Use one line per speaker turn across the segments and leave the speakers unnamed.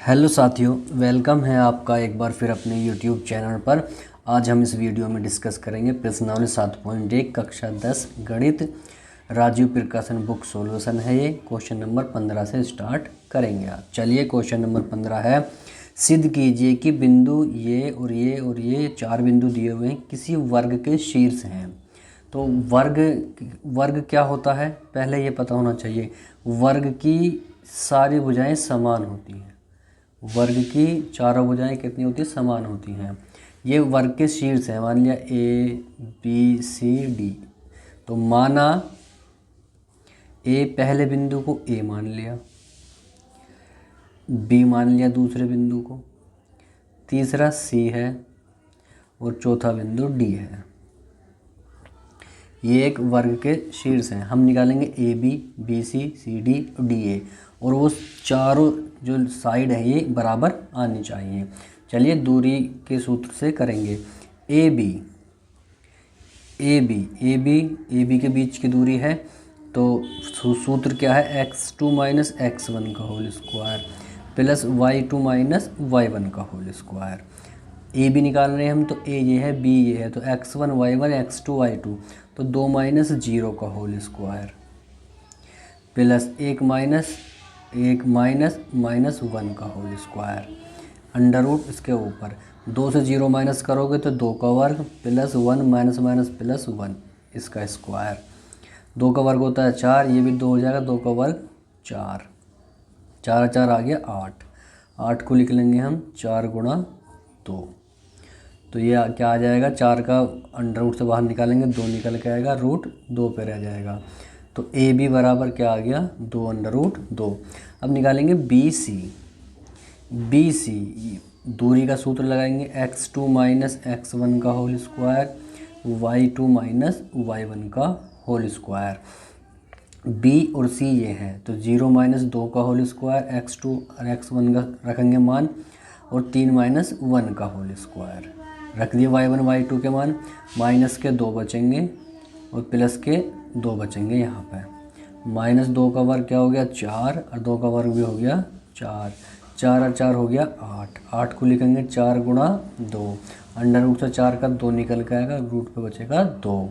Hello साथियों, welcome है आपका एक बार फिर अपने यूट्यूब चैनल पर। आज हम इस वीडियो में डिस्कस करेंगे प्रश्नावली 7.1 कक्षा 10 गणित, राजीव प्रकाशन बुक सॉल्यूशन है। ये क्वेश्चन नंबर 15 से स्टार्ट करेंगे। आप चलिए, क्वेश्चन नंबर 15 है, सिद्ध कीजिए कि बिंदु ये और ये और ये चार बिंदु दिए हुए हैं किसी वर्ग के शीर्ष हैं। तो वर्ग क्या होता है पहले ये पता होना चाहिए। वर्ग की सारी भुजाएं समान होती हैं। वर्ग की चारों भुजाएं कितनी होती हैं? समान होती हैं। ये वर्ग के शीर्ष है, मान लिया ए बी सी डी। तो माना ए पहले बिंदु को ए मान लिया, बी मान लिया दूसरे बिंदु को, तीसरा सी है और चौथा बिंदु डी है। ये एक वर्ग के शीर्ष हैं। हम निकालेंगे A B C C D D A, और वो चारों जो साइड है ये बराबर आनी चाहिए। चलिए दूरी के सूत्र से करेंगे। ए बी के बीच की दूरी है, तो सूत्र क्या है? x2 माइनस x1 का होल स्क्वायर प्लस y2 माइनस y1 का होल स्क्वायर। ए बी निकाल रहे हैं हम, तो ए ये है बी ये है, तो x1 y1 x2 y2, तो 2 माइनस 0 का होल स्क्वायर प्लस 1 माइनस 1 का होल स्क्वायर अंडर रूट इसके ऊपर 2 से 0 माइनस करोगे तो 2 का वर्ग प्लस 1 माइनस माइनस प्लस 1 इसका स्क्वायर। 2 का वर्ग होता है 4, ये भी 2 हो जाएगा, 2 का वर्ग 4, 4 4 आ गया 8। 8 को लिख लेंगे हम 4 गुणा 2, तो ये क्या आ जाएगा? 4 का अंडर रूट से बाहर निकालेंगे 2 निकल के आएगा, रूट 2 पे रह जाएगा। तो ए बी बराबर क्या आ गया? 2 अंडर रूट 2। अब निकालेंगे बी सी दूरी का सूत्र लगाएंगे, x2 माइनस x1 का होल स्क्वायर y2 माइनस y1 का होल स्क्वायर। बी और सी ये हैं, तो 0 माइनस 2 का होल स्क्वायर, x2 और x1 का रखेंगे मान, और 3 माइनस 1 का होल स्क्वायर रख दिए। y1 y2 के मान, माइनस के 2 बचेंगे और प्लस के 2 बचेंगे। यहाँ पे माइनस 2 का वर्ग क्या हो गया? 4, और 2 का वर्ग भी हो गया 4, 4 और 4 हो गया 8। 8 को लिखेंगे 4 गुणा 2, अंडर रूट से 4 का 2 निकल के आएगा, रूट पे बचेगा 2।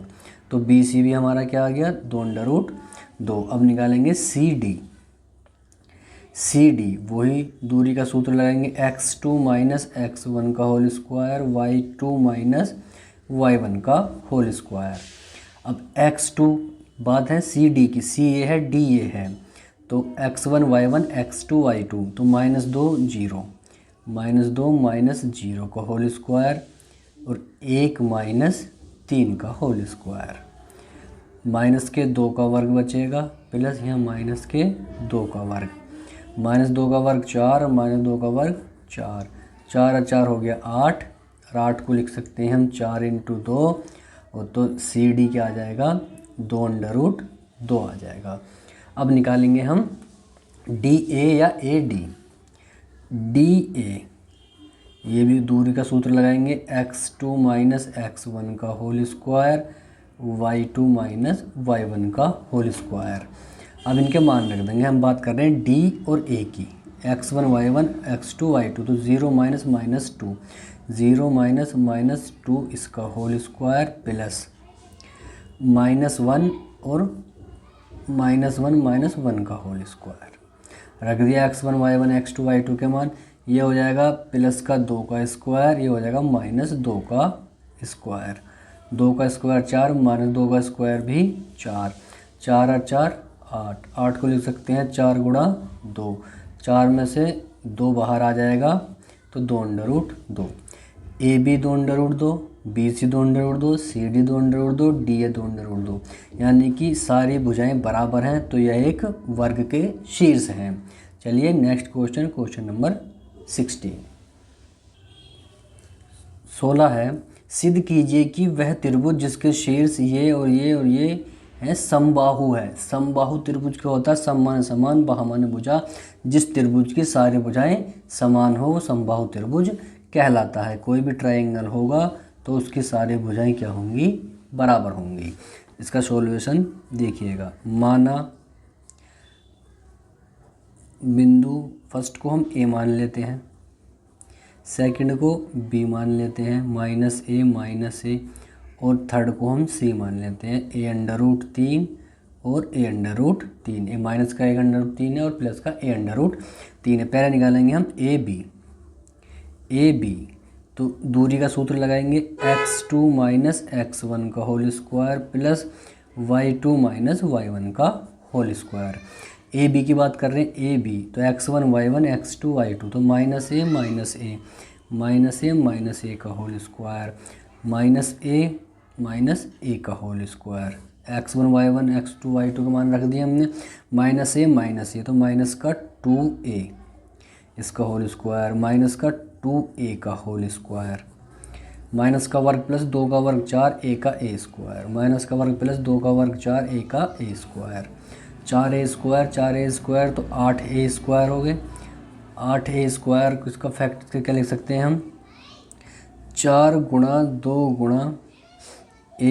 तो बी सी भी हमारा क्या आ गया? 2 अंडर रूट 2। अब निकालेंगे सी डी, वही दूरी का सूत्र लगाएंगे, x2 माइनस x1 का होल स्क्वायर y2 माइनस y1 का होल स्क्वायर। अब x2 बात है सी डी की, सी ये है डी ये है, तो x1 y1 x2 y2, तो माइनस 2 0 माइनस 0 का होल स्क्वायर और 1 माइनस 3 का होल स्क्वायर। माइनस के 2 का वर्ग बचेगा प्लस यहाँ माइनस के 2 का वर्ग, माइनस 2 का वर्ग 4, माइनस 2 का वर्ग 4, 4 और 4 हो गया 8, और 8 को लिख सकते हैं हम 4 इंटू 2, और तो सी डी क्या आ जाएगा? 2 अंडर रूट 2 आ जाएगा। अब निकालेंगे हम डी ए या ए डी ए, ये भी दूरी का सूत्र लगाएंगे, x2 माइनस x1 का होल स्क्वायर y2 माइनस y1 का होल स्क्वायर। अब इनके मान रख देंगे। हम बात कर रहे हैं डी और ए की, x1 y1 x2 y2, तो 0 माइनस माइनस 2, 0 माइनस माइनस 2 इसका होल स्क्वायर प्लस माइनस 1 और माइनस 1 माइनस 1 का होल स्क्वायर रख दिया। x1 y1 x2 y2 के मान, ये हो जाएगा प्लस का 2 का स्क्वायर, ये हो जाएगा माइनस 2 का स्क्वायर। 2 का स्क्वायर 4, माइनस 2 का स्क्वायर भी 4, 4 और 4 8, 8 को लिख सकते हैं 4 गुणा 2, 4 में से 2 बाहर आ जाएगा, तो 2 under root 2। A B 2 under root 2, B C 2 under root 2, C D 2 under root 2, D A 2 under root 2, यानी कि सारी भुजाएं बराबर हैं, तो यह एक वर्ग के शीर्ष हैं। चलिए नेक्स्ट क्वेश्चन, क्वेश्चन नंबर 16 है, सिद्ध कीजिए कि वह त्रिभुज जिसके शीर्ष ये और ये और ये है समबाहु है। समबाहु त्रिभुज क्या होता है? समान समान बाहुमान भुजा, जिस त्रिभुज की सारी भुजाएं समान हो वो समबाहु त्रिभुज कहलाता है। कोई भी ट्रायंगल होगा तो उसकी सारी भुजाएं क्या होंगी? बराबर होंगी। इसका सॉल्यूशन देखिएगा। माना बिंदु फर्स्ट को हम ए मान लेते हैं, सेकंड को बी मान लेते हैं माइनस ए, और थर्ड को हम सी मान लेते हैं ए अंडर रूट 3 और ए अंडर रूट 3। ए माइनस का ए अंडर रूट 3 है और प्लस का ए अंडर रूट 3 है। पहले निकालेंगे हम ए बी, तो दूरी का सूत्र लगाएंगे x2 माइनस x1 का होल स्क्वायर प्लस y2 माइनस y1 का होल स्क्वायर। ए बी की बात कर रहे हैं, ए बी तो x1 y1 x2 y2, तो माइनस ए का होल स्क्वायर माइनस ए का whole square. x1 y1 x2 y2 का मान रख दिया हमने, माइनस ए तो माइनस का 2a इसका होल स्क्वायर माइनस का 2a का होल स्क्वायर, माइनस का वर्ग प्लस 2 का वर्ग 4 a का a स्क्वायर, माइनस का वर्ग प्लस 2 का वर्ग 4 a का a स्क्वायर, 4a स्क्वायर तो 8a स्क्वायर हो गए। 8a स्क्वायर इसका फैक्टर क्या लिख सकते हैं हम, 4 गुणा 2 गुणा a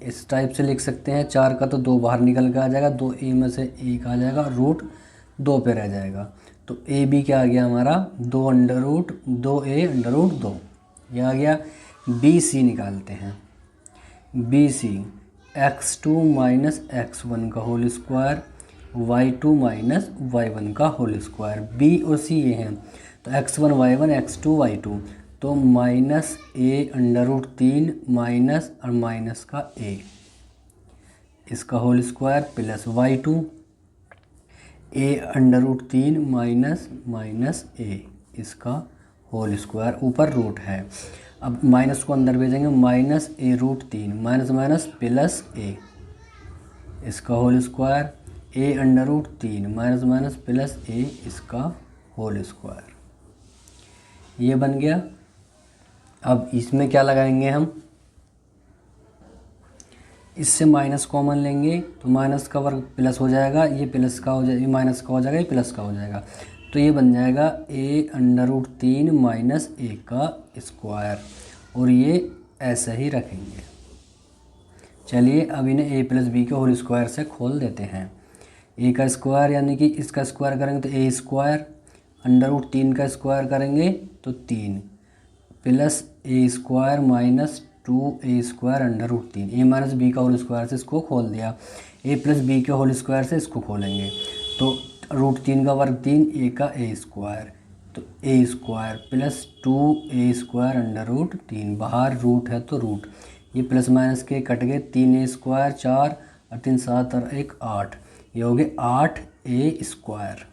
इस टाइप से लिख सकते हैं। 4 का तो 2 बाहर निकल के आ जाएगा, 2a में से 1 आ जाएगा, रूट 2 पे रह जाएगा। तो ए बी क्या आ गया हमारा 2a अंडर रूट 2। ये आ गया। बी सी निकालते हैं, B C x2 minus x1 का होल स्क्वायर y2 माइनस y1 का होल स्क्वायर। बी और सी ये हैं, तो x1 y1 x2 y2, तो minus A under root 3 minus और माइनस का ए इसका होल स्क्वायर प्लस y2 ए अंडर रूट 3 माइनस ए इसका होल स्क्वायर, ऊपर रूट है। अब माइनस को अंदर भेजेंगे, minus a root 3 minus minus plus a इसका whole square, a under root 3 minus minus plus a इसका होल स्क्वायर। ये बन गया। अब इसमें क्या लगाएंगे हम, इससे माइनस कॉमन लेंगे तो माइनस का वर्ग प्लस हो जाएगा, ये प्लस का हो जाएगा, ये माइनस का हो जाएगा, ये प्लस का हो जाएगा, तो ये बन जाएगा ए अंडर रूट 3 माइनस ए का स्क्वायर, और ये ऐसा ही रखेंगे। चलिए अब इन्हें ए प्लस बी के होल स्क्वायर से खोल देते हैं। ए का स्क्वायर यानी कि इसका स्क्वायर करेंगे तो ए स्क्वायर, अंडर रूट 3 का स्क्वायर करेंगे तो 3 plus a square minus 2a square under root 3। A minus b का होल स्क्वायर से इसको खोल दिया, ए प्लस बी के होल स्क्वायर से इसको खोलेंगे तो रूट 3 का वर्ग 3 ए का ए स्क्वायर, तो a square plus 2a square under root 3, बाहर रूट है तो रूट, ये प्लस माइनस के कट गए, 3a स्क्वायर 4 और 3 7 और 1 8, ये हो गए 8a स्क्वायर।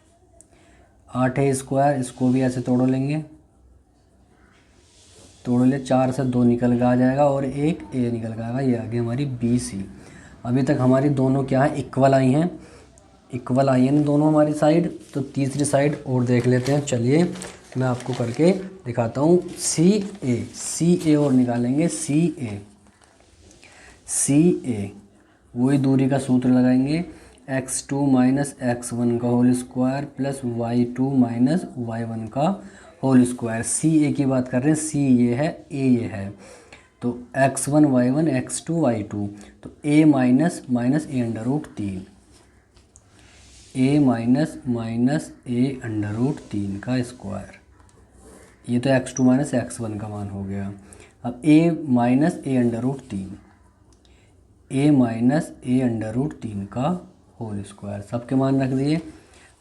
8a स्क्वायर इसको भी ऐसे तोड़ लेंगे, तोड़ ले, 4 से 2 निकल के आ जाएगा और एक ए निकल के आएगा, ये आ गई हमारी बी सी। अभी तक हमारी दोनों क्या है, इक्वल आई हैं दोनों हमारी साइड। तो तीसरी साइड और देख लेते हैं, चलिए मैं आपको करके दिखाता हूँ। सी ए और निकालेंगे, सी ए वही दूरी का सूत्र लगाएंगे, x2 माइनस x1 का होल स्क्वायर प्लस y2 माइनस y1 का होल स्क्वायर। सी ए की बात कर रहे हैं, सी ये है, ए ये है, तो x1 y1 x2 y2, तो a minus minus A under root 3, a minus A under root 3 का स्क्वायर, ये तो x2 माइनस x1 का मान हो गया। अब a minus A under root 3, a minus A under root 3 का होल स्क्वायर, सबके मान रख दिए।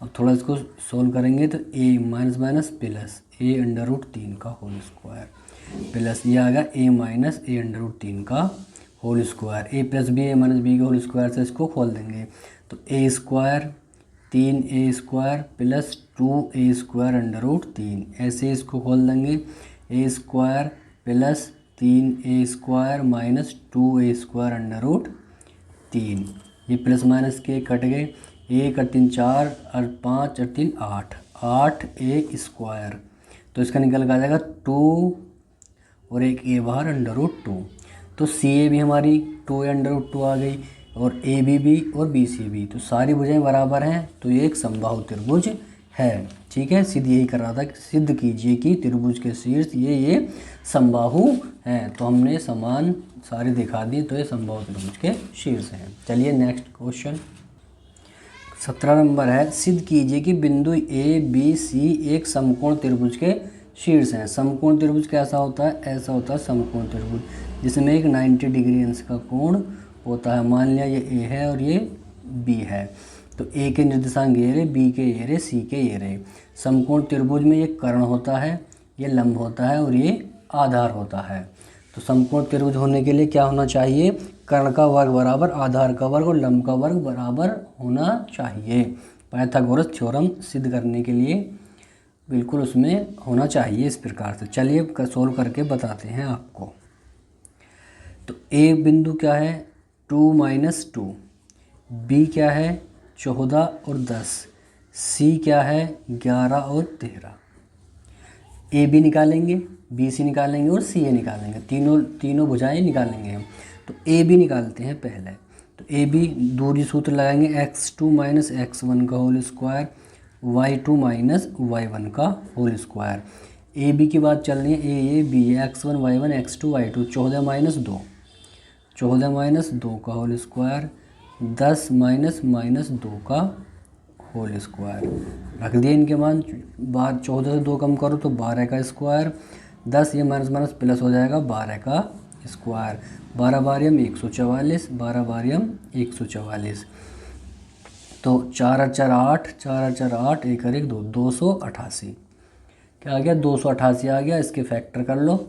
अब थोड़ा इसको सोल्व करेंगे तो a minus minus plus A under root 3 का होल स्क्वायर प्लस ये आ गया a minus A under root 3 का whole square, a plus B A minus B के होल स्क्वायर से इसको खोल देंगे तो a square 3a square plus 2a square under root 3, ऐसे इसको खोल देंगे, a square plus 3a square minus 2a square under root 3, ये प्लस माइनस के कट गए, 1 और 3 4 और 5 और 3 8a स्क्वायर, तो इसका निकल का आ जाएगा 2 और एक a बाहर अंडर रूट 2, तो सी ए भी हमारी 2a अंडर रूट 2 आ गई और ए बी भी और बी सी भी, तो सारी भुजाएं बराबर हैं, तो ये एक समबाहु त्रिभुज है। ठीक है, सिद्ध यही कर रहा था कि सिद्ध कीजिए कि त्रिभुज के शीर्ष ये समबाहु हैं, तो हमने समान सारे दिखा दिए, तो ये समबाहु त्रिभुज के शीर्ष हैं। चलिए नेक्स्ट क्वेश्चन। 17 नंबर है, सिद्ध कीजिए कि बिंदु ए बी सी एक समकोण त्रिभुज के शीर्ष हैं। समकोण त्रिभुज कैसा होता है? ऐसा होता है समकोण त्रिभुज जिसमें एक 90 डिग्री अंश का कोण होता है। मान लिया ये ए है और ये बी है, तो ए के निर्देशांक ये रहे, बी के ये रहे, सी के ये रहे। समकोण त्रिभुज में ये कर्ण होता है, ये लंब होता है और ये आधार होता है। तो समकोण त्रिभुज होने के लिए क्या होना चाहिए? कर्ण का वर्ग बराबर आधार का वर्ग और लंब का वर्ग बराबर होना चाहिए। पाइथागोरस थ्योरम सिद्ध करने के लिए बिल्कुल उसमें होना चाहिए इस प्रकार से। चलिए सोल्व करके बताते हैं आपको। तो ए बिंदु क्या है? 2 - 2, बी क्या है? 14 और 10, सी क्या है? 11 और 13। ए बी निकालेंगे, बी सी निकालेंगे और सी ए निकालेंगे, तीनों भुजाएं निकालेंगे हम। तो ए बी निकालते हैं पहले। तो ए बी दूरी सूत्र लगाएंगे, x2 - x1 का होल स्क्वायर, y2 - y1 का होल स्क्वायर। ए बी की बात चल रही है, ए बी है, x1 y1 x2 y2, 14 - 2, 14 - 2 का होल स्क्वायर, 10 - 2 का होल स्क्वायर। रख दिए इनके मान। 14 से 2 कम करो तो 12 का स्क्वायर, 10 ये माइनस माइनस प्लस हो जाएगा 12 का स्क्वायर। 12 बारियम 144, 12 बारियम 144। तो 4 और 4 8, 4 और 4 8, 1 और 1 2, 288। क्या आ गया? 288 आ गया। इसके फैक्टर कर लो।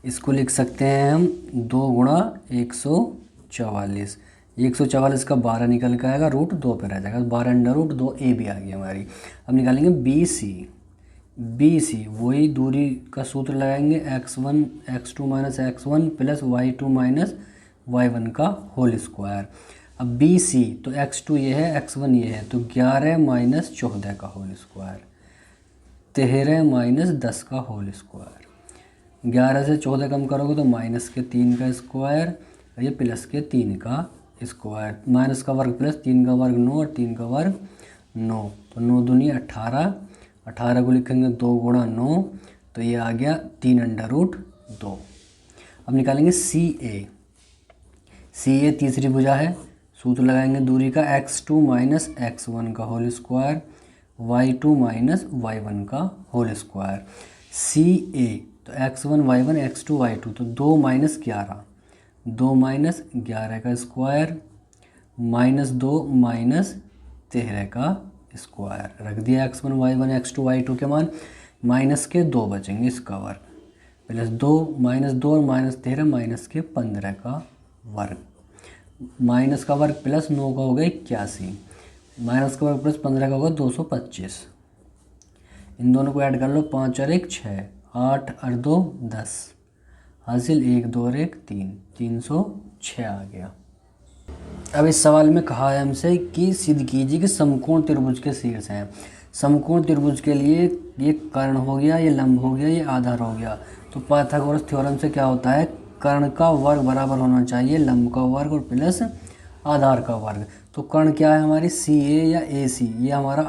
इसको लिख सकते हैं हम 2 × 144। 144 का 12 निकल के आएगा, √2 पे रह जाएगा, 12√2 ए बी आ गई हमारी। अब निकालेंगे बी सी। बी सी वही दूरी का सूत्र लगाएंगे, x1 x2 - x1 + y2 - y1 का होल स्क्वायर। अब बी सी तो x2 ये है, x1 ये है, तो 11 - 14 का होल स्क्वायर, 13 - 10 का होल स्क्वायर। 11 से 14 कम करोगे तो -3 का स्क्वायर और ये +3 का स्क्वायर। माइनस का वर्ग प्लस 3 का वर्ग 9 और 3 का वर्ग 9, तो 9 दूनी 18। 18 को लिखेंगे 2 × 9, तो ये आ गया 3√2। अब निकालेंगे सी ए। सी ए तीसरी भुजा है, सूत्र लगाएंगे दूरी का, x2 - x1 का होल स्क्वायर, y2 - y1 का होल स्क्वायर। सी ए तो x1 y1 x2 y2, तो 2 - 11, 2 - 11 का स्क्वायर, -2 - 13 का स्क्वायर। रख दिया x1 y1 x2 y2 के मान, माइनस के 2 बचेंगे, इसका वर्ग, +2 -2 और -13 -15 का वर्ग। माइनस का वर्ग +9 का होगा 81, माइनस का वर्ग +15 का होगा 225। इन दोनों को ऐड कर लो, 5 और 1 6, 8 और 2 10, हासिल 1 2 और 1 3, 306 आ गया। अब इस सवाल में कहा है हमसे कि सिद्ध कीजिए कि समकोण त्रिभुज के शीर्ष हैं। समकोण त्रिभुज के लिए ये कर्ण हो गया, ये लंब हो गया, ये आधार हो गया। तो पाइथागोरस थ्योरम से क्या होता है? कर्ण का वर्ग बराबर होना चाहिए लंब का वर्ग और प्लस आधार का वर्ग। तो कर्ण क्या है हमारी? सी ए या ए सी, ये हमारा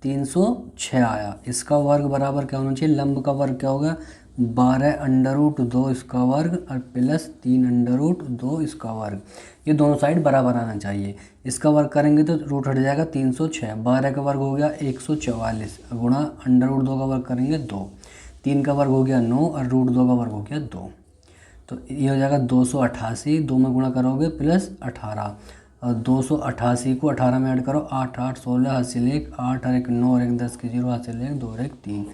√306 आया। इसका वर्ग बराबर क्या होना चाहिए? लंब का वर्ग क्या होगा? 12√2 इसका वर्ग और +3√2 इसका वर्ग। ये दोनों साइड बराबर आना चाहिए। इसका वर्ग करेंगे तो रूट हट जाएगा 306। 12 का वर्ग हो गया 144 गुणा √2 का वर्ग करेंगे 2, 3 का वर्ग हो गया 9 और √2 का वर्ग हो गया 2, तो ये हो जाएगा 288। 2 में गुणा करोगे +18 और 288 को 18 में ऐड करो, 8 8 16 हासिल 1, 8 और 1 9 और 1 10 के 0 हासिल 1 2 और 1 3,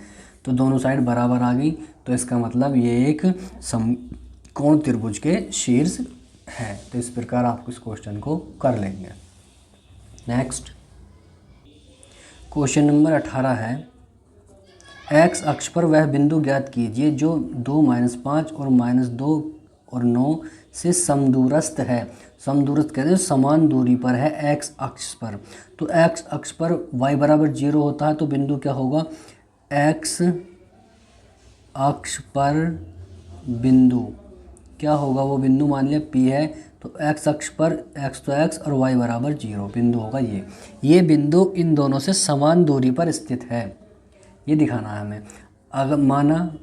तो दोनों साइड बराबर आ गई। तो इसका मतलब ये एक समकोण त्रिभुज के शीर्ष है। तो इस प्रकार आप इस क्वेश्चन को कर लेंगे। नेक्स्ट क्वेश्चन नंबर 18 है, x अक्ष पर वह बिंदु ज्ञात कीजिए जो 2 - 5 और -2 और 9 से समदूरस्थ है। समदूरस्थ कहते हैं समान दूरी पर है x अक्ष पर। तो x अक्ष पर y = 0 होता है, तो बिंदु क्या होगा? x अक्ष पर बिंदु क्या होगा? वो बिंदु मान लिया P है, तो x अक्ष पर x तो x और y = 0 बिंदु होगा ये बिंदु इन दोनों से समान दूरी पर स्थित है, ये दिखाना है हमें। अगर माना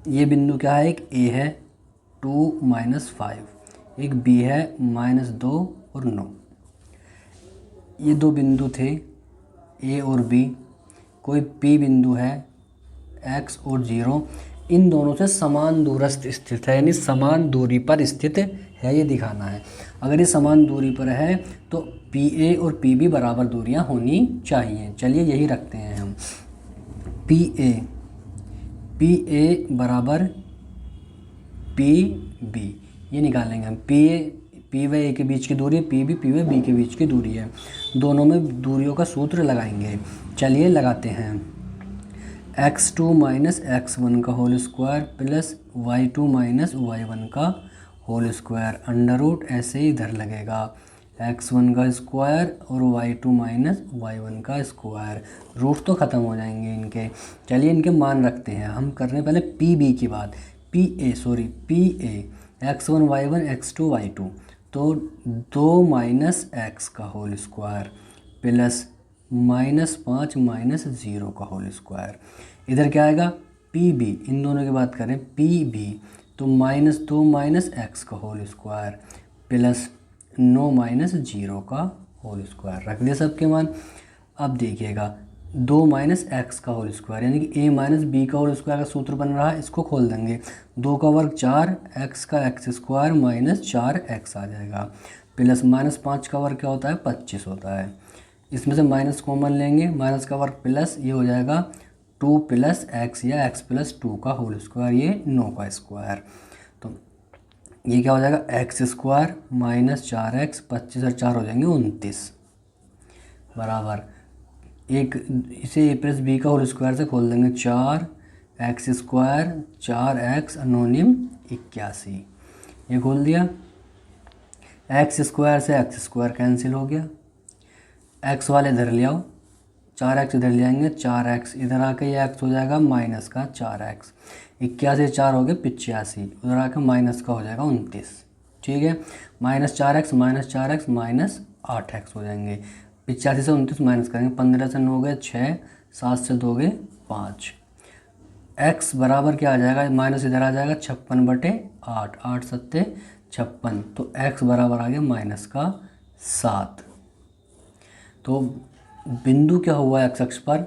ये बिंदु क्या है? एक A है 2 - 5, एक B है -2 और 9। ये दो बिंदु थे ए और बी, कोई पी बिंदु है x और 0, इन दोनों से समान दूरस्थ स्थित है, यानी समान दूरी पर स्थित है, ये दिखाना है। अगर ये समान दूरी पर है तो पी ए और पी बी बराबर दूरियां होनी चाहिए। चलिए यही रखते हैं हम, पी ए बराबर पी बी, ये निकालेंगे हम। पी व ए के बीच की दूरी है, पी व बी के बीच की दूरी है, दोनों में दूरियों का सूत्र लगाएंगे। चलिए लगाते हैं। x2 माइनस x1 का होल स्क्वायर प्लस y2 माइनस y1 का होल स्क्वायर, अंडर रूट ऐसे ही इधर लगेगा, x1 का स्क्वायर और y2 माइनस y1 का स्क्वायर, रूट तो ख़त्म हो जाएंगे इनके। चलिए इनके मान रखते हैं। हम कर रहे हैं पहले पी बी की बात, P A x1 y1 x2 y2, तो 2 माइनस x का होल स्क्वायर प्लस -5 माइनस 0 का होल स्क्वायर। इधर क्या आएगा पी बी, इन दोनों की बात करें पी बी, तो -2 माइनस x का होल स्क्वायर प्लस 9 माइनस 0 का होल स्क्वायर। रख दिया सबके मान। अब देखिएगा 2 माइनस एक्स का होल स्क्वायर, यानी कि a माइनस बी का होल स्क्वायर का सूत्र बन रहा है, इसको खोल देंगे। 2 का वर्ग 4, x का x स्क्वायर माइनस 4x आ जाएगा, प्लस -5 का वर्ग क्या होता है 25 होता है। इसमें से माइनस कॉमन लेंगे, माइनस का वर्ग प्लस, ये हो जाएगा 2 प्लस x या x प्लस 2 का होल स्क्वायर, ये 9 का स्क्वायर। तो ये क्या हो जाएगा x स्क्वायर माइनस 4x, 25 और 4 हो जाएंगे 29, बराबर एक इसे a प्लस बी का होल स्क्वायर से खोल देंगे, 4x स्क्वायर 4x अनोनिम 81, ये खोल दिया। x स्क्वायर से x स्क्वायर कैंसिल हो गया, x वाले इधर ले आओ, 4x इधर ले आएंगे, 4x इधर आके ये x हो जाएगा माइनस का 4x, 81 4 हो गए 85, उधर आके माइनस का हो जाएगा 29, ठीक है। -4x माइनस 8x हो जाएंगे, 85 से 29 माइनस करेंगे, 15 से 9 गए 6, 7 से 2 गए 5, x बराबर क्या आ जाएगा, माइनस इधर आ जाएगा 56/8, 8 सत्ते 56, तो x बराबर आ गया माइनस का 7। तो बिंदु क्या हुआ एक्स अक्ष पर,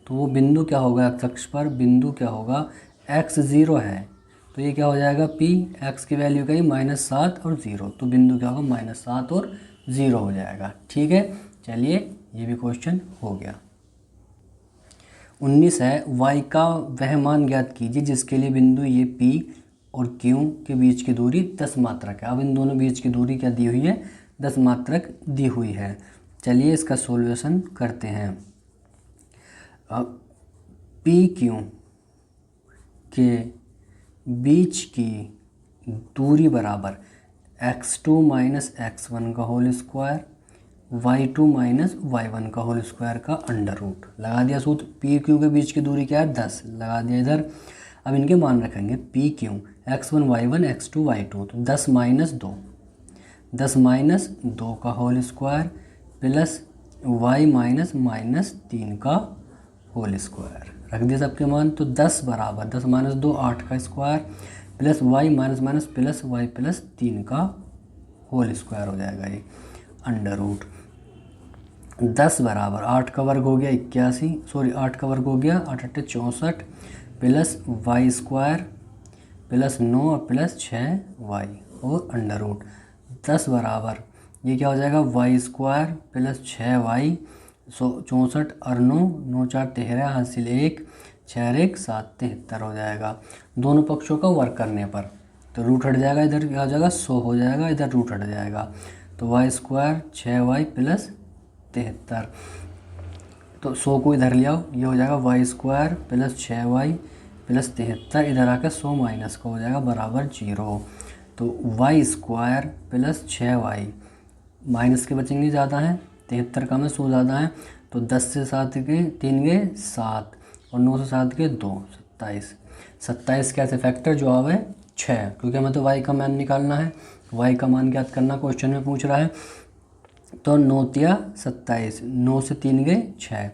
तो वो बिंदु क्या होगा एक्स अक्ष पर, बिंदु क्या होगा x 0 है, तो ये क्या हो जाएगा p, x की वैल्यू क्या है -7 और 0, तो बिंदु क्या होगा -7 और 0 हो जाएगा, ठीक है। चलिए ये भी क्वेश्चन हो गया। 19 है, y का वह मान ज्ञात कीजिए जिसके लिए बिंदु ये p और q के बीच की दूरी 10 मात्रक है। अब इन दोनों बीच की दूरी क्या दी हुई है, 10 मात्रक दी हुई है। चलिए इसका सॉल्यूशन करते हैं। अब पी क्यू के बीच की दूरी बराबर x2 माइनस x1 का होल स्क्वायर, y2 माइनस y1 का होल स्क्वायर का अंडर रूट। लगा दिया सूत्र, पी क्यू के बीच की दूरी क्या है 10, लगा दिया इधर। अब इनके मान रखेंगे P Q x1 y1 x2 y2, तो 10 माइनस 2, 10 माइनस 2 का whole square plus y minus 3 का होल स्क्वायर। रख दिया सबके मान, तो 10 बराबर 10 माइनस 2 8 का square plus y minus plus y plus 3 का होल स्क्वायर हो जाएगा, ये अंडर रूट। 10 बराबर 8 का वर्ग हो गया 81, सॉरी 8 का वर्ग हो गया 8 8 64 प्लस y स्क्वायर प्लस 9 और प्लस 6y और अंडर रूट। 10 बराबर ये क्या हो जाएगा y स्क्वायर प्लस 6y, 64 और 9 4 13 हासिल 1, 6 1 7 73 हो जाएगा। दोनों पक्षों का वर्क करने पर तो रूट हट जाएगा, इधर क्या हो जाएगा 100 हो जाएगा, इधर रूट हट जाएगा, तो y स्क्वायर 6y प्लस 73, तो 100 को इधर ले आओ, ये हो जाएगा y square plus 6y plus 73, इधर आकर 100 माइनस का हो जाएगा बराबर 0, तो y square plus 6y minus के बचेंगे ज़्यादा हैं, 73 कम है 100 ज़्यादा है, तो 10 से 7 के 3 गए 7 और 9 से 7 के 2, 27, 27 कैसे फैक्टर जो आवे 6, क्योंकि हमें तो y का मान निकालना है, y का मान ज्ञात करना क्वेश्चन में पूछ रहा है। तो 9 तिया 27, 9 से 3 गए 6,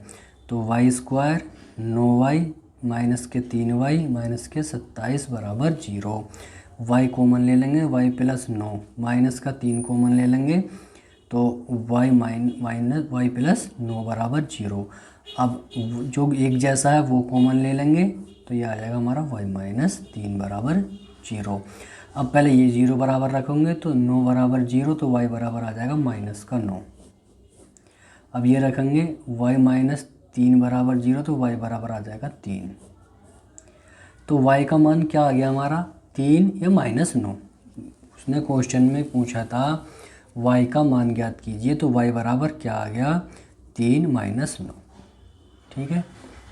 तो y स्क्वायर 9y माइनस के 3y माइनस के 27 बराबर 0, y कॉमन ले लेंगे, y प्लस 9 माइनस का 3 कॉमन ले लेंगे, तो y प्लस 9 बराबर 0। अब जो एक जैसा है वो कॉमन ले लेंगे तो ये आ जाएगा हमारा y-3 बराबर 0। अब पहले ये 0 बराबर रखेंगे तो 9 बराबर 0, तो y बराबर आ जाएगा -9। अब ये रखेंगे y-3 बराबर 0, तो y बराबर आ जाएगा 3। तो y का मान क्या आ गया हमारा, 3 या -9। उसने क्वेश्चन में पूछा था y का मान ज्ञात कीजिए, तो y बराबर क्या आ गया, 3 - 9। ठीक है,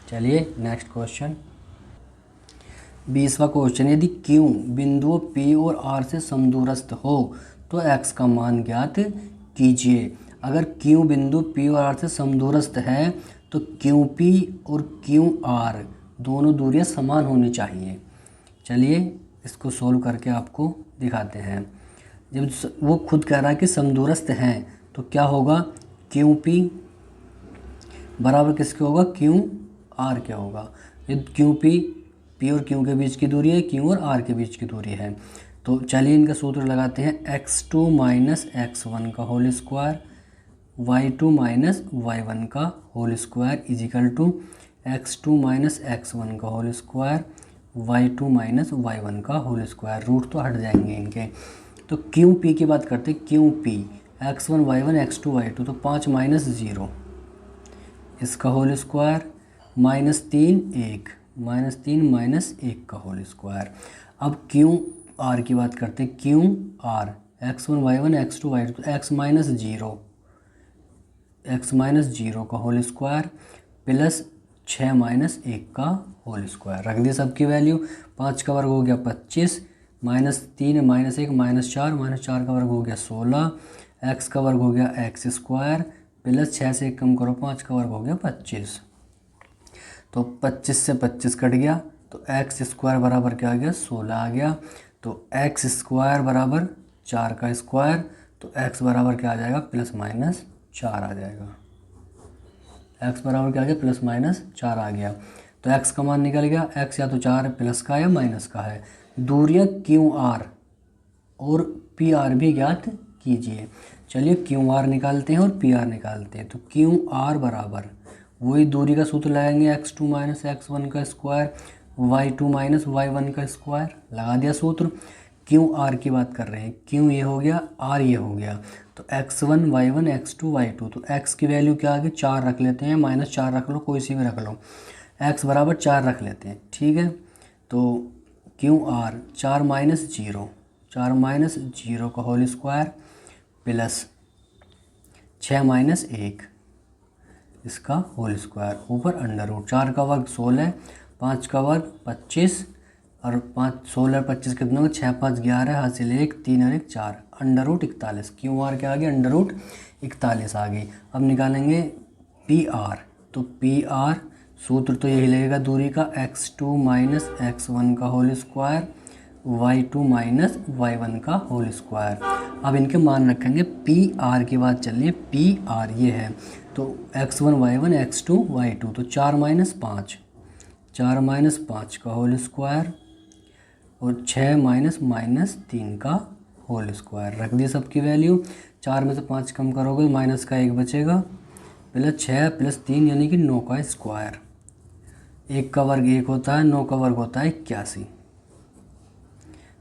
चलिए नेक्स्ट क्वेश्चन। 20वां क्वेश्चन, यदि Q बिंदुओं P और R से समदूरस्थ हो तो x का मान ज्ञात कीजिए। अगर Q बिंदु P और R से समदूरस्थ है तो QP और QR दोनों दूरियां समान होनी चाहिए। चलिए इसको सोल्व करके आपको दिखाते हैं। जब वो खुद कह रहा है कि समदूरस्थ हैं तो क्या होगा, QP बराबर किसके होगा, QR क्या होगा। ये QP P और Q के बीच की दूरी है, Q और R के बीच की दूरी है। तो चलिए इनका सूत्र लगाते हैं, x2 - x1 का होल स्क्वायर y2 - y1 का whole square is equal to x2 - x1 का होल स्क्वायर y2 - y1 का होल स्क्वायर। रूट तो हट जाएंगे इनके। तो QP की बात करते हैं, QP x1 y1 x2 y2, तो 5 - 0 इसका होल स्क्वायर -3 1 -3 - 1 का होल स्क्वायर। अब QR की बात करते हैं, QR x1 y1 x2 y2, तो x - 0 का होल स्क्वायर प्लस 6 - 1 का होल स्क्वायर। रख दिया सबकी वैल्यू। 5 का वर्ग हो गया 25, -3 -1 -4 4 का वर्ग हो गया 16, x का वर्ग हो गया x स्क्वायर प्लस 6 से 1 कम करो 5 का वर्ग हो गया 25। तो 25 से 25 कट गया तो x स्क्वायर बराबर क्या आ गया, 16 आ गया। तो x स्क्वायर बराबर 4 का स्क्वायर, तो x बराबर क्या आ जाएगा, +-4 आ जाएगा। x बराबर क्या आ गया, +-4 आ गया। तो x का मान निकल गया, x या तो 4 प्लस का या माइनस का है। दूरियां QR और PR भी ज्ञात कीजिए। चलिए QR निकालते हैं और PR निकालते हैं। तो QR बराबर वही दूरी का सूत्र लगाएंगे, x2 - x1 का स्क्वायर y2 - y1 का स्क्वायर। लगा दिया सूत्र। QR की बात कर रहे हैं, Q ये हो गया, R ये हो गया। तो x1 y1 x2 y2, तो x की वैल्यू क्या आ गई, 4 रख लेते हैं, -4 रख लो, कोई सी भी रख लो, x बराबर 4 रख लेते हैं। ठीक है, तो QR 4 - 0 का होल स्क्वायर प्लस 6 - 1 इसका होल स्क्वायर ऊपर अंडर रूट। 4 का वर्ग 16, 5 का वर्ग 25 और 5 16 25 कितने होंगे, 6 5 11 हासिल 1 3 और 1 4 अंडर रूट 41। QR क्या आ गया, अंडर रूट 41 आ गई। अब निकालेंगे PR। तो PR सूत्र तो यही लगेगा दूरी का, x2 - x1 का होल स्क्वायर y2 - y1 का होल स्क्वायर। अब इनके मान रखेंगे। PR की बात चल रही है, PR ये है, तो x1 y1 x2 y2, तो 4 - 5 4 - 5 का होल स्क्वायर और 6 -3 का होल स्क्वायर। रख दिए सबकी वैल्यू। 4 में से 5 कम करोगे माइनस का 1 बचेगा, प्लस 6 प्लस 3 यानी कि 9 का स्क्वायर। 1 का वर्ग 1 होता है, 9 का वर्ग होता है 81,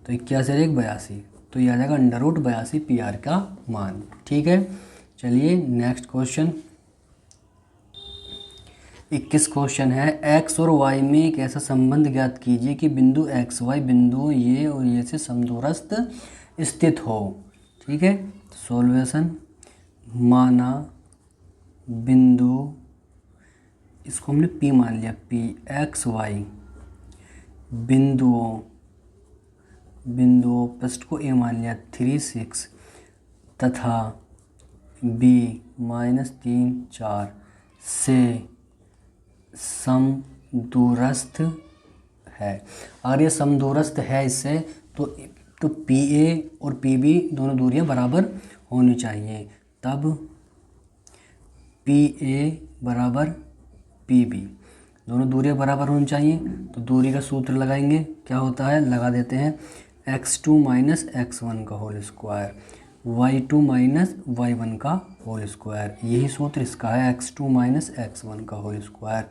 तो 81 और 1 82, तो ये आ जाएगा अंडर रूट 82 PR का मान। ठीक है, चलिए नेक्स्ट क्वेश्चन। 21 क्वेश्चन है, x और y में एक ऐसा संबंध ज्ञात कीजिए कि बिंदु x y बिंदुओं ये और ये से समदूरस्थ स्थित हो। ठीक है, सॉल्यूशन। माना बिंदु, इसको हमने P मान लिया, P x y बिंदुओं फर्स्ट को A मान लिया 3 6 तथा B -3 4 से समदूरस्थ है। अगर ये समदूरस्थ है इससे तो PA और PB दोनों दूरियां बराबर होनी चाहिए। तब PA बराबर PB दोनों दूरियां बराबर होनी चाहिए। तो दूरी का सूत्र लगाएंगे, क्या होता है, लगा देते हैं, x2 - x1 का होल स्क्वायर y2 माइनस y1 का होल स्क्वायर। यही सूत्र इसका है, x2 माइनस x1 का होल स्क्वायर,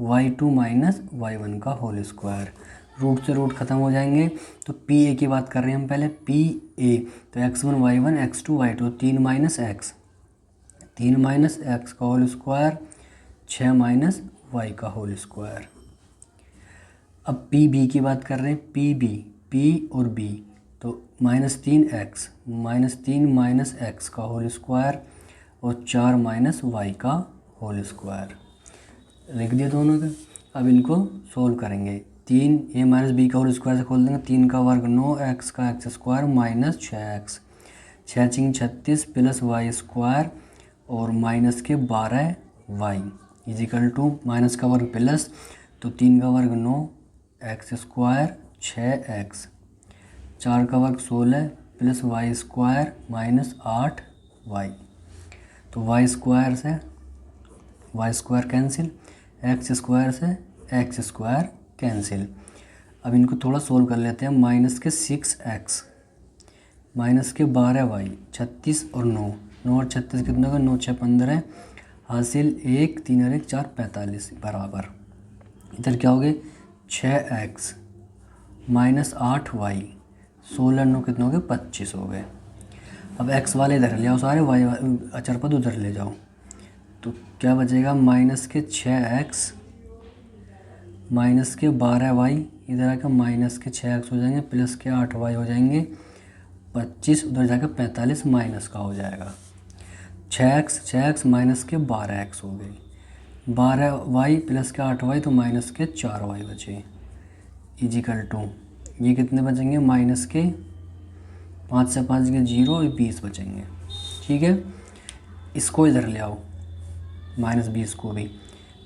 y2 माइनस y1 का होल स्क्वायर। रूट से रूट खत्म हो जाएंगे। तो पी ए की बात कर रहे हैं हम पहले, पी ए तो x1 y1 x2 y2, 3 minus x का होल स्क्वायर, 6 माइनस वाई का होल स्क्वायर। अब पी बी की बात कर रहे हैं, पी बी, पी और बी तो -3 माइनस एक्स का होल स्क्वायर और 4 माइनस वाई का होल स्क्वायर। लिख दिया दोनों के। अब इनको सोल्व करेंगे। 3 ए माइनस बी का होल स्क्वायर से खोल देंगे, 3 का वर्ग 9, एक्स का x square minus 6x, 6 × 36 plus Y square और माइनस के 12y इजिकल टू माइनस का वर्ग प्लस, तो 3 का वर्ग 9, एक्स स्क्वायर 6x, 4 का वर्ग 16 plus Y square minus 8y। तो वाई स्क्वायर से Y square cancel, X square से एक्स स्क्वायर कैंसिल। अब इनको थोड़ा सोल्व कर लेते हैं। माइनस के 6x माइनस के 12y, 36 और 9, 9 और 36 कितना होगा, 9 6 15 हासिल 1, 3 और 1 4 45 बराबर। इधर क्या हो गए 6x माइनस 8y, 16 9 कितने हो गए 25 हो गए। अब x वाले इधर ले आओ सारे, y अचर पद उधर ले जाओ, तो क्या बचेगा माइनस के 6x माइनस के 12y, इधर आकर माइनस के 6x हो जाएंगे प्लस के 8y हो जाएंगे 25, उधर जाकर 45 माइनस का हो जाएगा। 6x माइनस के 12x हो गई, 12y प्लस के 8y तो माइनस के 4y बचे इजिकल टू ये कितने बचेंगे माइनस के 5 से 5 के 0 और 20 बचेंगे। ठीक है, इसको इधर ले आओ माइनस 20 को भी,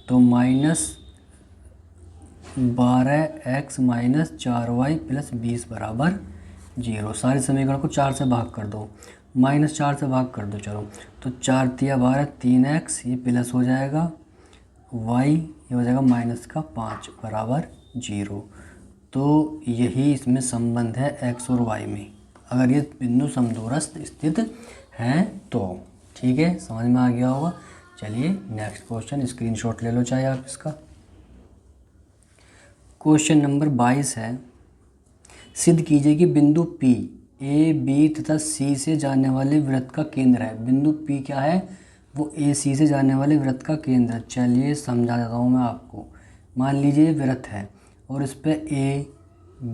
तो minus 12x minus 4y plus 20 बराबर 0। सारे समीकरण को 4 से भाग कर दो, -4 से भाग कर दो। चलो तो 4 तिया 12, 3x ये प्लस हो जाएगा, y ये हो जाएगा माइनस का 5 बराबर 0। तो यही इसमें संबंध है x और y में, अगर ये बिंदु समदूरस्थ स्थित हैं तो। ठीक है, समझ में आ गया होगा। चलिए नेक्स्ट क्वेश्चन, स्क्रीनशॉट ले लो चाहे आप इसका। क्वेश्चन नंबर 22 है, सिद्ध कीजिए कि बिंदु P A B तथा C से जाने वाले वृत्त का केंद्र है। बिंदु P क्या है, वो A C से जाने वाले वृत्त का केंद्र है। चलिए समझा देता हूँ मैं आपको। मान लीजिए वृत्त है और इस पर A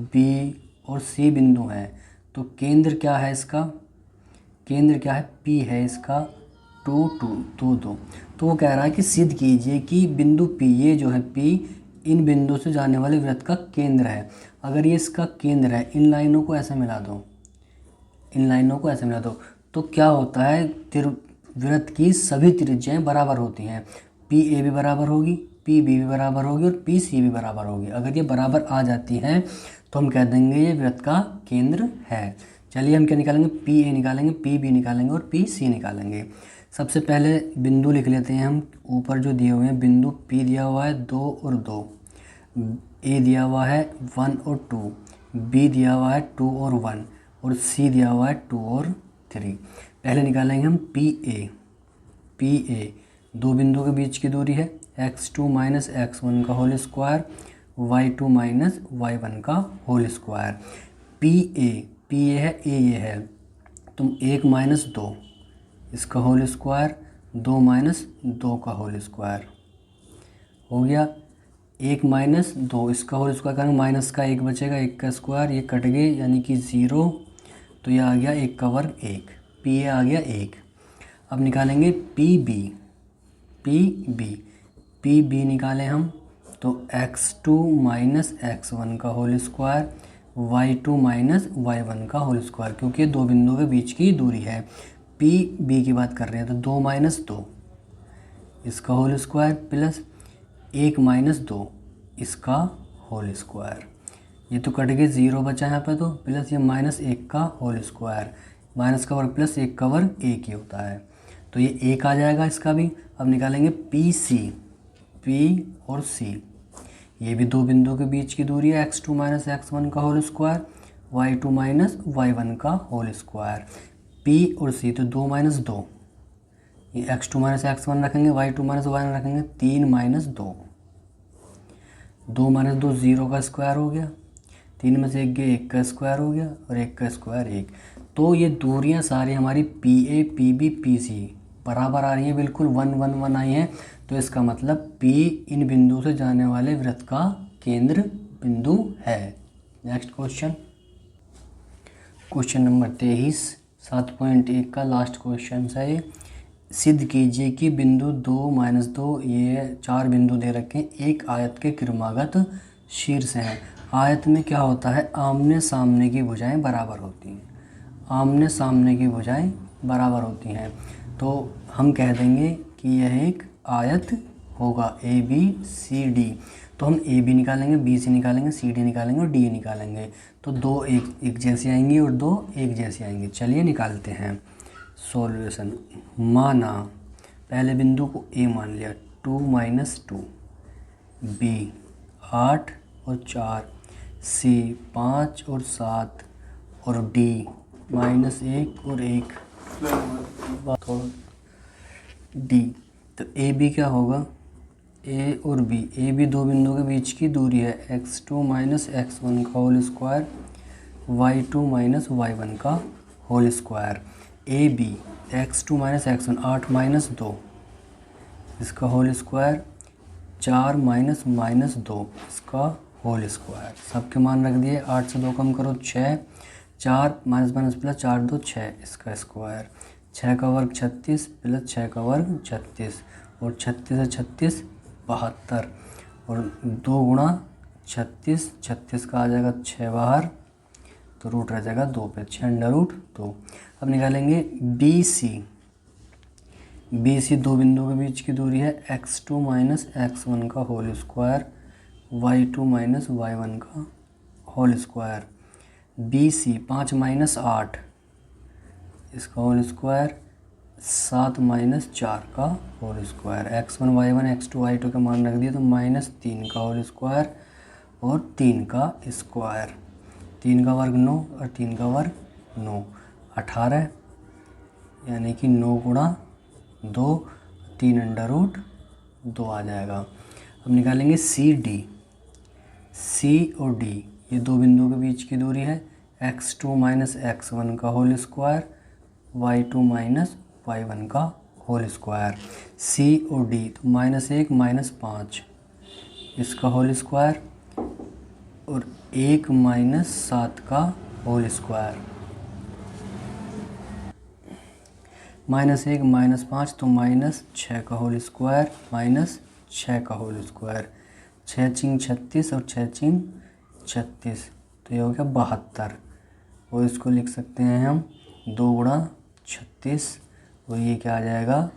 B और C बिंदु हैं, तो केंद्र क्या है इसका, केंद्र क्या है P है इसका 2 2 2 2। तो वो कह रहा है कि सिद्ध कीजिए कि बिंदु P, ये जो है P इन बिंदु से जाने वाले वृत्त का केंद्र है। अगर ये इसका केंद्र है, इन लाइनों को ऐसे मिला दो, इन लाइनों को ऐसे मिला दो, तो क्या होता है वृत्त की सभी त्रिज्याएं बराबर होती हैं। पी ए भी बराबर होगी, पी बी भी बराबर होगी और पी सी भी बराबर होगी। अगर ये बराबर आ जाती हैं तो हम कह देंगे ये वृत्त का केंद्र है। चलिए हम क्या निकालेंगे, पी ए निकालेंगे, पी बी निकालेंगे और पी सी निकालेंगे। सबसे पहले बिंदु लिख लेते हैं हम। ऊपर जो दिए हुए हैं बिंदु P दिया हुआ है 2 और 2, A दिया हुआ है 1 और 2, B दिया हुआ है 2 और 1 और C दिया हुआ है 2 और 3। पहले निकालेंगे हम PA, दो बिंदुओं के बीच की दूरी है, x2 माइनस x1 का होल स्क्वायर, y2 माइनस y1 का होल स्क्वायर। PA है, A ये है, तुम 1 माइनस 2 इसका होल स्क्वायर, 2 माइनस 2 का होल स्क्वायर हो गया। 1 माइनस 2 इसका होल स्क्वायर करेंगे, माइनस का 1 बचेगा, 1 का स्क्वायर, ये कट गए यानी कि 0, तो ये आ गया 1 का वर्ग 1, PA आ गया 1। अब निकालेंगे PB निकालें हम, तो x2 माइनस x1 का होल स्क्वायर, y2 माइनस y1 का होल स्क्वायर, क्योंकि दो बिंदुओं के बीच की दूरी है। PB की बात कर रहे हैं तो 2 माइनस 2 इसका होल स्क्वायर प्लस 1 माइनस 2 इसका होल स्क्वायर, ये तो कट गए, 0 बचा यहाँ पे, तो प्लस ये माइनस 1 का होल स्क्वायर, माइनस का वर्ग प्लस 1 का वर्ग 1 ही होता है, तो ये 1 आ जाएगा इसका भी। अब निकालेंगे PC, P और C, ये भी दो बिंदुओं के बीच की दूरी है, x2 माइनस x1 का होल स्क्वायर, y2 माइनस y1 का होल स्क्वायर। पी और सी, तो 2 माइनस 2, ये x2 माइनस x1 रखेंगे, y2 माइनस y1 रखेंगे, 3 माइनस 2, 2 माइनस 2 0 का स्क्वायर हो गया, 3 में से 1 गया 1 का स्क्वायर हो गया, और 1 का स्क्वायर 1। तो ये दूरियां सारी हमारी P A P B P C बराबर आ रही हैं, बिल्कुल 1 1 1 आई हैं। तो इसका मतलब P इन बिंदु से जाने वाले वृत्त का केंद्र बिंदु है। नेक्स्ट क्वेश्चन, क्वेश्चन नंबर 23, 7.1 का लास्ट क्वेश्चन है ये। सिद्ध कीजिए कि बिंदु 2 माइनस 2, ये 4 बिंदु दे रखे हैं, एक आयत के क्रमागत शीर्ष हैं। आयत में क्या होता है, आमने सामने की भुजाएं बराबर होती हैं, आमने सामने की भुजाएं बराबर होती हैं। तो हम कह देंगे कि यह एक आयत होगा ए बी सी डी। तो हम ए बी निकालेंगे, बी सी निकालेंगे, सी डी निकालेंगे और डी निकालेंगे। तो 2 एक जैसी आएंगी और 2 एक जैसी आएंगी। चलिए निकालते हैं सॉल्यूशन। माना पहले बिंदु को ए मान लिया, 2 माइनस 2, बी 8 और 4, सी 5 और 7, और डी -1 और 1, थोड़ा डी। तो ए बी क्या होगा, ए और बी, ए बी 2 बिंदुओं के बीच की दूरी है, x2 माइनस x1 का होल स्क्वायर, y2 माइनस y1 का whole square. A B x2 minus x1, 8 minus 2 इसका होल स्क्वायर, 4 माइनस माइनस 2 इसका होल स्क्वायर। सबके मान रख दिए, 8 से 2 कम करो 6, 4 माइनस माइनस प्लस 4 2 6 इसका स्क्वायर, 6 का वर्ग 36 प्लस 6 का वर्ग 36, और 36 से 36 72, और 2 गुणा 36, 36 का आ जाएगा 6 बाहर, तो रूट रह जाएगा 2 पे, 6 अंडर रूट 2। अब निकालेंगे बी सी। बी सी 2 बिंदुओं के बीच की दूरी है, x2 माइनस x1 का होल स्क्वायर, y2 माइनस y1 का whole square. B C 5 minus 8 इसका होल स्क्वायर, 7 माइनस 4 का whole square. x1 y1 x2 y2 का मान रख दिया, तो -3 का होल स्क्वायर और 3 का स्क्वायर। 3 का वर्ग 9 और 3 का वर्ग 9, 18, यानी कि 9 गुणा 2, 3 अंडर रूट 2 आ जाएगा। अब निकालेंगे सी डी। सी और डी ये 2 बिंदुओं के बीच की दूरी है, x2 माइनस x1 का होल स्क्वायर, y2 माइनस y1 का होल स्क्वायर। सी और डी तो -1 -5 इसका होल स्क्वायर, और 1 माइनस 7 का होल स्क्वायर। -1 -5 तो -6 का होल स्क्वायर, -6 का होल स्क्वायर। 6 चिंग 36 और 6 चिंग 36, तो ये हो गया 72, और इसको लिख सकते हैं हम 2 गुणा 36, और ये क्या आ जाएगा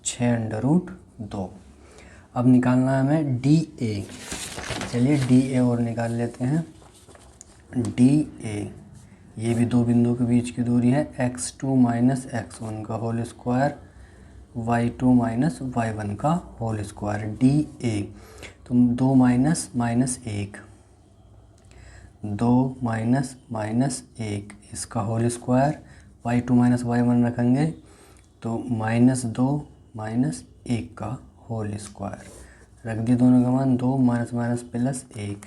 6 अंडर रूट 2। अब निकालना है हमें डी ए। चलिए डी ए और निकाल लेते हैं। डी ए ये भी 2 बिंदुओं के बीच की दूरी है, x2 माइनस x1 का होल स्क्वायर, y2 माइनस y1 का होल स्क्वायर। डी ए तो 2 माइनस माइनस 1, 2 माइनस माइनस 1 इसका होल स्क्वायर, y2 माइनस y1 रखेंगे तो -2 माइनस 1 का होल स्क्वायर। रख दिए दोनों का मान, 2 माइनस माइनस प्लस 1,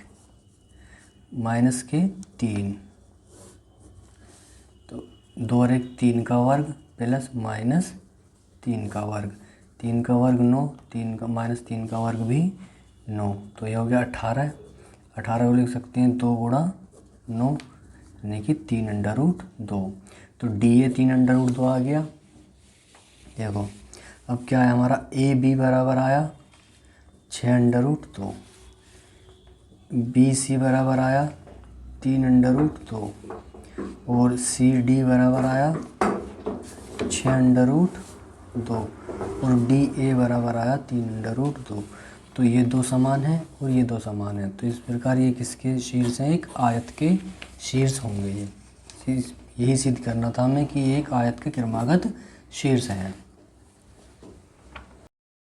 माइनस के 3, तो 2 और 1 3 का वर्ग प्लस माइनस 3 का वर्ग, 3 का वर्ग 9, 3 का माइनस 3 का वर्ग भी 9, तो ये हो गया 18। 18 को लिख सकते हैं 2 गुणा 9, यानी कि 3 अंडर रूट 2। तो डी ए 3 अंडर रूट 2 आ गया। देखो अब क्या है हमारा, ए बी बराबर आया 6 अंडर रूट 2, बी सी बराबर आया 3 अंडर रूट 2, और सी डी बराबर आया 6 अंडर रूट 2, और डी ए बराबर आया 3 अंडर रूट 2। तो ये 2 समान है और ये 2 समान है, तो इस प्रकार ये किसके शीर्ष हैं, एक आयत के शीर्ष होंगे। ये यही सिद्ध करना था हमें कि एक आयत के क्रमागत शीर्ष हैं।